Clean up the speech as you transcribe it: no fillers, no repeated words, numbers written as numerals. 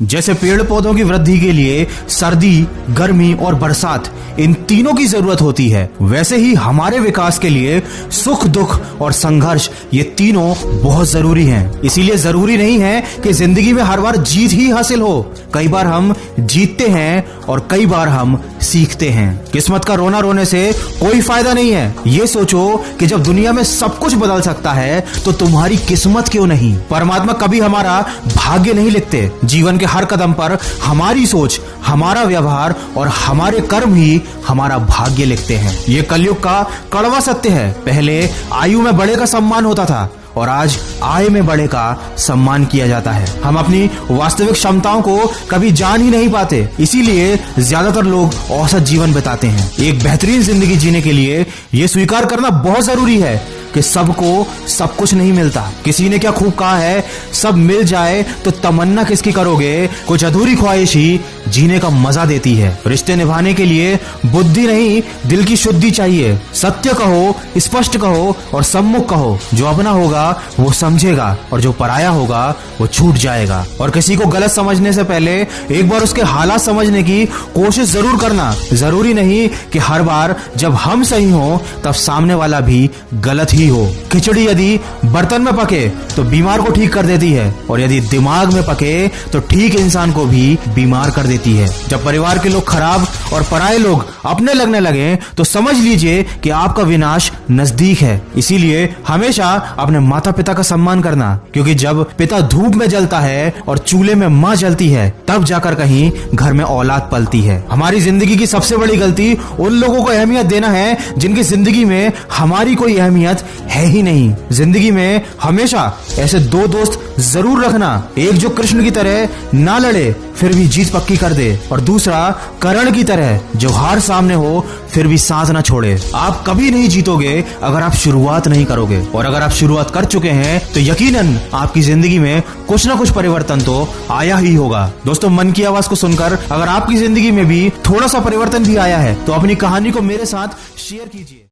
जैसे पेड़ पौधों की वृद्धि के लिए सर्दी, गर्मी और बरसात इन तीनों की जरूरत होती है, वैसे ही हमारे विकास के लिए सुख, दुख और संघर्ष ये तीनों बहुत जरूरी हैं। इसीलिए जरूरी नहीं है कि जिंदगी में हर बार जीत ही हासिल हो। कई बार हम जीतते हैं और कई बार हम सीखते हैं। किस्मत का रोना रोने से कोई फायदा नहीं है। ये सोचो कि जब दुनिया में सब कुछ बदल सकता है तो तुम्हारी किस्मत क्यों नहीं। परमात्मा कभी हमारा भाग्य नहीं लिखते। जीवन के हर कदम पर हमारी सोच, हमारा व्यवहार और हमारे कर्म ही हमारा भाग्य लिखते हैं। ये कलयुग का कड़वा सत्य है। पहले आयु में बड़े का सम्मान होता था और आज आय में बड़े का सम्मान किया जाता है। हम अपनी वास्तविक क्षमताओं को कभी जान ही नहीं पाते, इसीलिए ज्यादातर लोग औसत जीवन बिताते हैं। एक बेहतरीन जिंदगी जीने के लिए ये स्वीकार करना बहुत जरूरी है कि सबको सब कुछ नहीं मिलता। किसी ने क्या खूब कहा है, सब मिल जाए तो तमन्ना किसकी करोगे, कुछ अधूरी ख्वाहिश ही जीने का मजा देती है। रिश्ते निभाने के लिए बुद्धि नहीं, दिल की शुद्धि चाहिए। सत्य कहो, स्पष्ट कहो और सम्मुख कहो। जो अपना होगा वो समझेगा और जो पराया होगा वो छूट जाएगा। और किसी को गलत समझने से पहले एक बार उसके हालात समझने की कोशिश जरूर करना। जरूरी नहीं कि हर बार जब हम सही हो तब सामने वाला भी गलत ही हो। खिचड़ी यदि बर्तन में पके तो बीमार को ठीक कर देती है और यदि दिमाग में पके तो ठीक इंसान को भी बीमार कर देती है। जब परिवार के लोग खराब और पराये लोग अपने लगने लगे तो समझ लीजिए कि आपका विनाश नजदीक है। इसीलिए हमेशा अपने माता पिता का सम्मान करना, क्योंकि जब पिता धूप में जलता है और चूल्हे में माँ जलती है तब जाकर कहीं घर में औलाद पलती है। हमारी जिंदगी की सबसे बड़ी गलती उन लोगों को अहमियत देना है जिनकी जिंदगी में हमारी कोई अहमियत है ही नहीं। जिंदगी में हमेशा ऐसे दो दोस्त जरूर रखना, एक जो कृष्ण की तरह ना लड़े फिर भी जीत पक्की कर दे और दूसरा कर्ण की तरह जो हार सामने हो फिर भी साथ ना छोड़े। आप कभी नहीं जीतोगे अगर आप शुरुआत नहीं करोगे, और अगर आप शुरुआत कर चुके हैं तो यकीनन आपकी जिंदगी में कुछ ना कुछ परिवर्तन तो आया ही होगा। दोस्तों, मन की आवाज को सुनकर अगर आपकी जिंदगी में भी थोड़ा सा परिवर्तन भी आया है तो अपनी कहानी को मेरे साथ शेयर कीजिए।